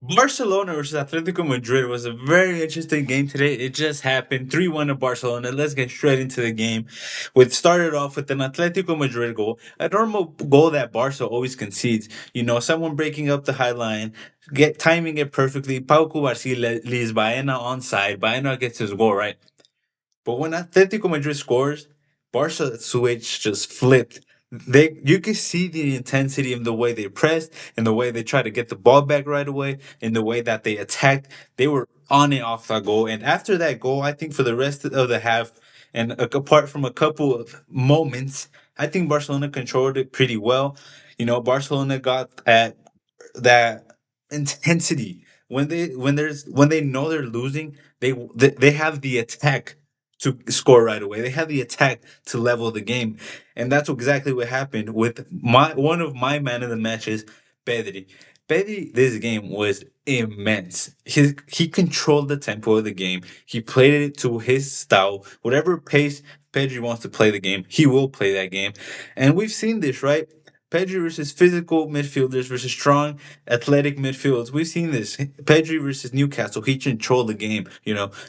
Barcelona versus Atletico Madrid was a very interesting game today. It just happened 3-1 to Barcelona. Let's get straight into the game. With started off with an Atletico Madrid goal, a normal goal that Barca always concedes. Someone breaking up the high line, get timing it perfectly. Pau Cubarsí leaves Baena onside. Baena gets his goal, right? But when Atletico Madrid scores, Barca switch just flipped. You could see the intensity in the way they pressed, in the way they tried to get the ball back right away, in the way that they attacked. They were on and off that goal. And after that goal, I think for the rest of the half, and apart from a couple of moments, I think Barcelona controlled it pretty well. Barcelona got at that intensity when they know they're losing. They have the attack to score right away. They have the attack to level the game, and that's exactly what happened with my one of my man of the matches, Pedri. Pedri, this game was immense. He controlled the tempo of the game. He played it to his style. Whatever pace Pedri wants to play the game, he will play that game. And we've seen this, right? Pedri versus physical midfielders versus strong athletic midfields. We've seen this. Pedri versus Newcastle. He controlled the game.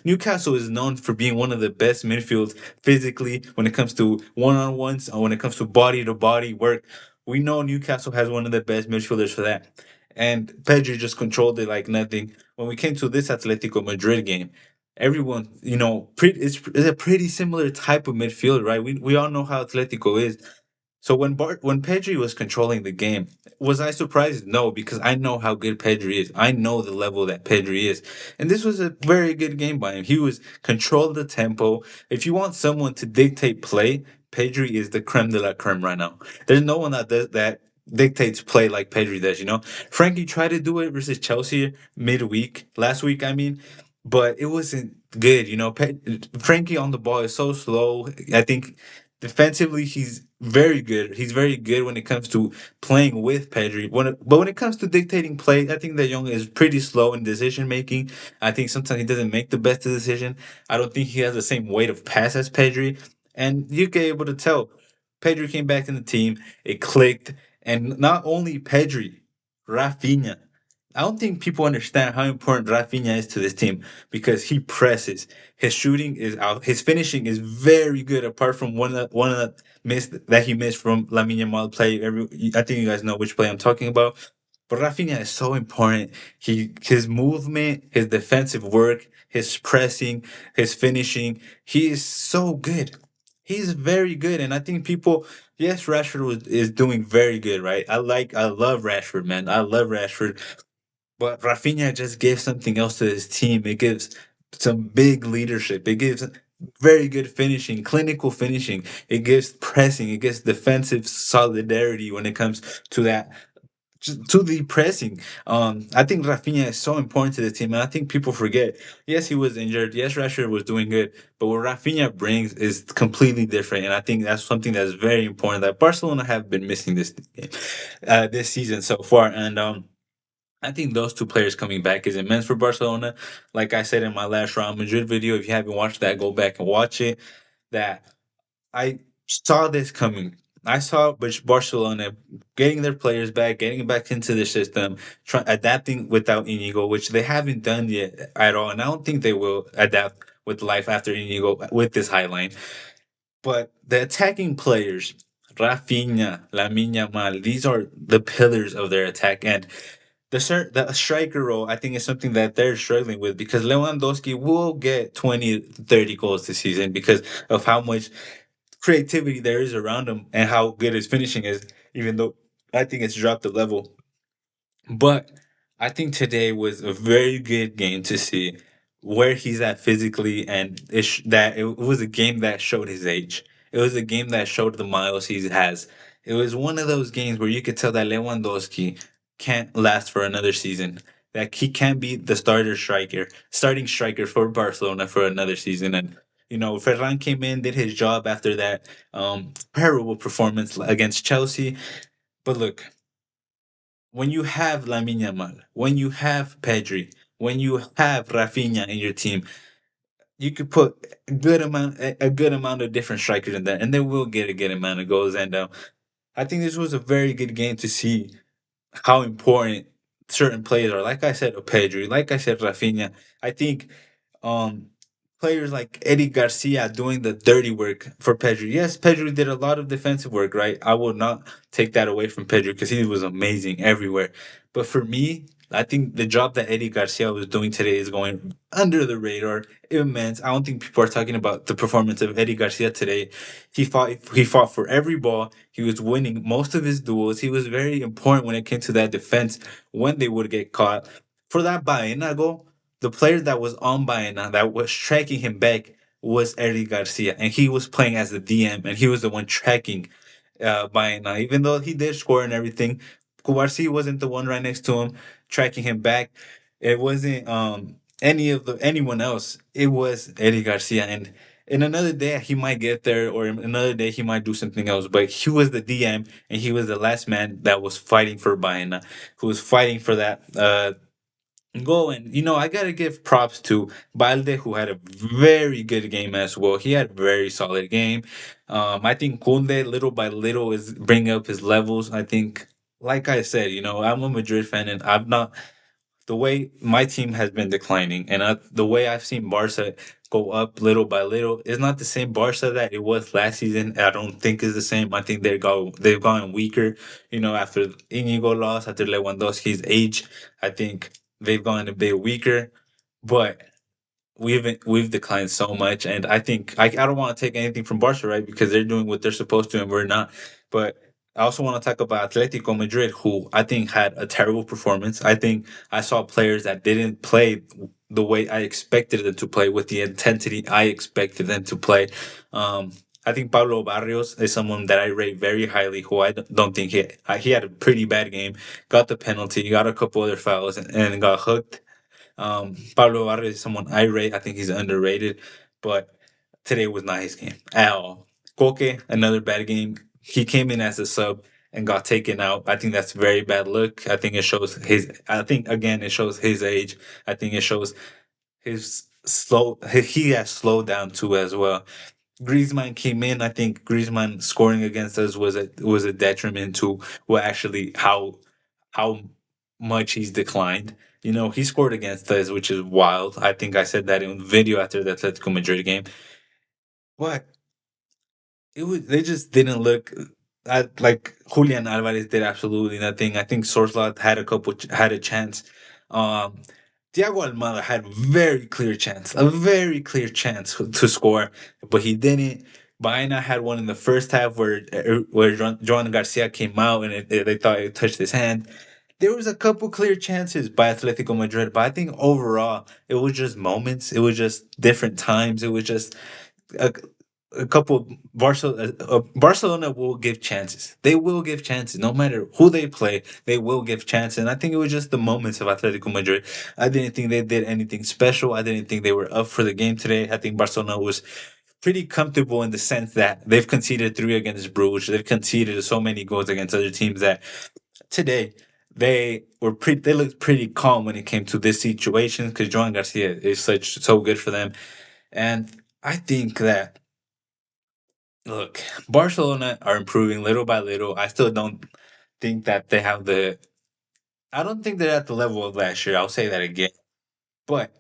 Newcastle is known for being one of the best midfields physically when it comes to one-on-ones, when it comes to body-to-body work. We know Newcastle has one of the best midfielders for that. And Pedri just controlled it like nothing. When we came to this Atletico Madrid game, everyone, it's a pretty similar type of midfield, right? We all know how Atletico is. So when Pedri was controlling the game, was I surprised? No, because I know how good Pedri is. I know the level that Pedri is. And this was a very good game by him. He was controlled the tempo. If you want someone to dictate play, Pedri is the creme de la creme right now. There's no one that does that dictates play like Pedri does. Frankie tried to do it versus Chelsea midweek, last week, I mean, but it wasn't good. Frankie on the ball is so slow. I think defensively, he's very good. He's very good when it comes to playing with Pedri. But when it comes to dictating play, I think that Young is pretty slow in decision making. I think sometimes he doesn't make the best decision. I don't think he has the same weight of pass as Pedri. And you get able to tell Pedri came back in the team. It clicked. And not only Pedri, Rafinha. I don't think people understand how important Rafinha is to this team because he presses. His shooting is out. His finishing is very good. Apart from one of the miss that he missed from Lamine Yamal play. I think you guys know which play I'm talking about. But Rafinha is so important. His movement, his defensive work, his pressing, his finishing. He is so good. He's very good, and I think people. Yes, is doing very good, right? I love Rashford, man. I love Rashford. But Rafinha just gives something else to his team. It gives some big leadership. It gives very good finishing, clinical finishing. It gives pressing. It gives defensive solidarity when it comes to that to the pressing. I think Rafinha is so important to the team, and I think people forget. Yes, he was injured. Yes, Rashford was doing good, but what Rafinha brings is completely different, and I think that's something that's very important that Barcelona have been missing this game, this season so far. And I think those two players coming back is immense for Barcelona. Like I said in my last Real Madrid video, if you haven't watched that, go back and watch it. That I saw this coming. I saw Barcelona getting their players back, getting back into the system, adapting without Inigo, which they haven't done yet at all. And I don't think they will adapt with life after Inigo with this high line. But the attacking players, Rafinha, Lamine Yamal, these are the pillars of their attack. And the striker role, I think, is something that they're struggling with because Lewandowski will get 20, 30 goals this season because of how much creativity there is around him and how good his finishing is, even though I think it's dropped a level. But I think today was a very good game to see where he's at physically, and that it was a game that showed his age. It was a game that showed the miles he has. It was one of those games where you could tell that Lewandowski can't last for another season. That he can't be the starting striker for Barcelona for another season. And Ferran came in, did his job after that terrible performance against Chelsea. But look, when you have Lamine Yamal, when you have Pedri, when you have Rafinha in your team, you could put a good amount of different strikers in there, and they will get a good amount of goals. And I think this was a very good game to see how important certain players are. Like I said, Pedri, like I said, Rafinha. I think um players like Eddie Garcia doing the dirty work for Pedri. Yes, Pedri did a lot of defensive work, right? I will not take that away from Pedri because he was amazing everywhere. But for me, I think the job that Eddie Garcia was doing today is going under the radar, immense. I don't think people are talking about the performance of Eddie Garcia today. He fought for every ball. He was winning most of his duels. He was very important when it came to that defense when they would get caught. For that Baena goal, the player that was on Baena that was tracking him back was Eddie Garcia, and he was playing as the DM, and he was the one tracking Baena. Even though he did score and everything, Kubarsi wasn't the one right next to him tracking him back. It wasn't anyone else. It was Eddie Garcia, and in another day he might get there, or in another day he might do something else. But he was the DM, and he was the last man that was fighting for Baena, who was fighting for that goal. And I gotta give props to Balde, who had a very good game as well. He had a very solid game. I think Kunde, little by little, is bringing up his levels. I think, like I said, I'm a Madrid fan, and I'm not the way my team has been declining, and the way I've seen Barca go up little by little is not the same Barca that it was last season. I don't think is the same. I think they've gone weaker. After Inigo lost, after Lewandowski's age, I think they've gone a bit weaker. But we've declined so much, and I think I don't want to take anything from Barca, right? Because they're doing what they're supposed to, and we're not. But I also want to talk about Atletico Madrid, who I think had a terrible performance. I think I saw players that didn't play the way I expected them to play, with the intensity I expected them to play. I think Pablo Barrios is someone that I rate very highly, who I don't think he had a pretty bad game, got the penalty, got a couple other fouls, and got hooked. Pablo Barrios is someone I rate. I think he's underrated, but today was not his game at all. Koke, another bad game. He came in as a sub and got taken out. I think that's a very bad look. I think it shows his. I think again it shows his age. I think it shows his slow. He has slowed down too as well. Griezmann came in. I think Griezmann scoring against us was a detriment to what actually how much he's declined. He scored against us, which is wild. I think I said that in the video after the Atletico Madrid game. But they just didn't look like Julian Alvarez did absolutely nothing. I think Sorslat had a chance. Um, Thiago Almada had a very clear chance to score, but he didn't. Baena had one in the first half where Joan Garcia came out and they thought it touched his hand. There was a couple clear chances by Atletico Madrid, but I think overall it was just moments. It was just different times. It was just a, a couple. Barcelona will give chances. They will give chances no matter who they play. They will give chances, and I think it was just the moments of Atletico Madrid. I didn't think they did anything special. I didn't think they were up for the game today. I think Barcelona was pretty comfortable in the sense that they've conceded three against Bruges. They've conceded so many goals against other teams that today they looked pretty calm when it came to this situation because Joan Garcia is so good for them. And I think that, look, Barcelona are improving little by little. I still don't think that they have I don't think they're at the level of last year. I'll say that again. But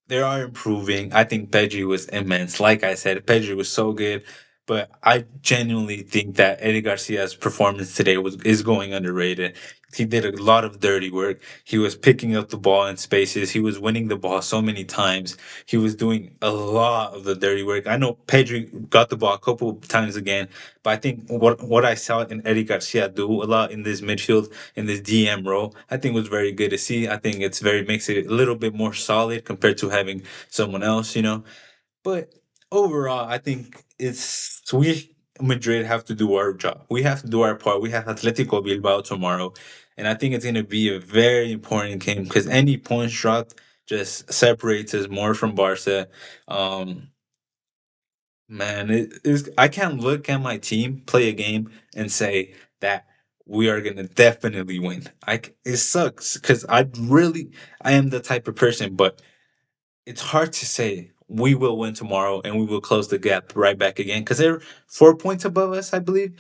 they are improving. I think Pedri was immense. Like I said, Pedri was so good. But I genuinely think that Eddie Garcia's performance today is going underrated. He did a lot of dirty work. He was picking up the ball in spaces. He was winning the ball so many times. He was doing a lot of the dirty work. I know Pedri got the ball a couple of times again, but I think what I saw in Eddie Garcia do a lot in this midfield, in this DM role, I think was very good to see. I think makes it a little bit more solid compared to having someone else. But overall, I think we Madrid have to do our job. We have to do our part. We have Atletico Bilbao tomorrow, and I think it's going to be a very important game because any points dropped just separates us more from Barca. Um, Man, it is. I can't look at my team play a game and say that we are gonna definitely win. It sucks because I am the type of person, but it's hard to say we will win tomorrow and we will close the gap right back again because they're 4 points above us, I believe.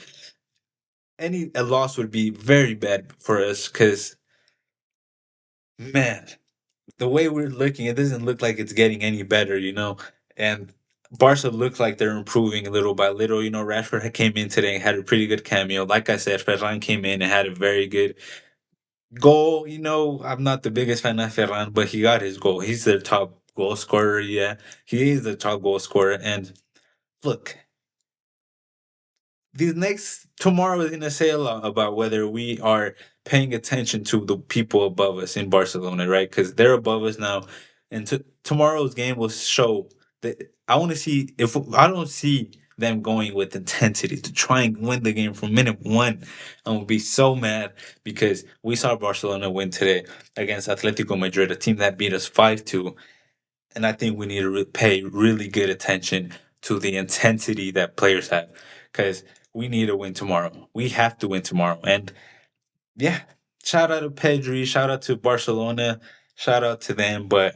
A loss would be very bad for us because Man, the way we're looking, it doesn't look like it's getting any better, And Barca looks like they're improving little by little. Rashford came in today and had a pretty good cameo. Like I said, Ferran came in and had a very good goal. I'm not the biggest fan of Ferran, but he got his goal. He's the top goal scorer. Yeah, he is the top goal scorer. And look, the next tomorrow is gonna say a lot about whether we are paying attention to the people above us in Barcelona, right? Because they're above us now, and tomorrow's game will show that. I want to see if I don't see them going with intensity to try and win the game from minute one. I will be so mad because we saw Barcelona win today against Atletico Madrid, a team that beat us 5-2, and I think we need to pay really good attention to the intensity that players have because we need to win tomorrow. We have to win tomorrow. And yeah, shout out to Pedri, shout out to Barcelona, shout out to them. But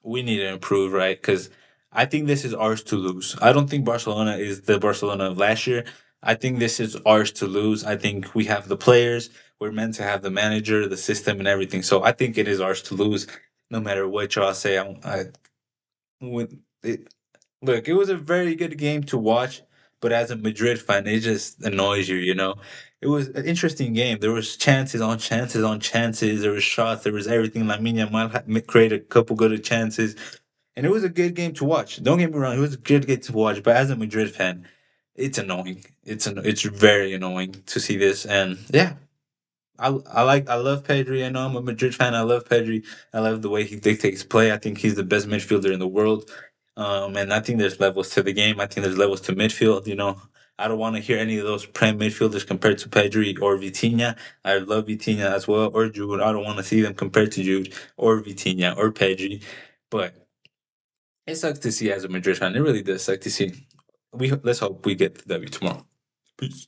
we need to improve, right? Because I think this is ours to lose. I don't think Barcelona is the Barcelona of last year. I think this is ours to lose. I think we have the players. We're meant to have the manager, the system, and everything. So I think it is ours to lose, no matter what y'all say. When it look, it was a very good game to watch, but as a Madrid fan, it just annoys you. It was an interesting game. There was chances on chances on chances. There was shots. There was everything. Lamine Yamal created a couple good chances, and it was a good game to watch. Don't get me wrong, it was a good game to watch. But as a Madrid fan, it's annoying. It's very annoying to see this, and yeah, I love Pedri. I know I'm a Madrid fan. I love Pedri. I love the way he dictates play. I think he's the best midfielder in the world. And I think there's levels to the game. I think there's levels to midfield. I don't want to hear any of those prem midfielders compared to Pedri or Vitinha. I love Vitinha as well, or Jude. I don't want to see them compared to Jude or Vitinha or Pedri. But it sucks to see as a Madrid fan. It really does suck to see. Let's hope we get the W tomorrow. Peace.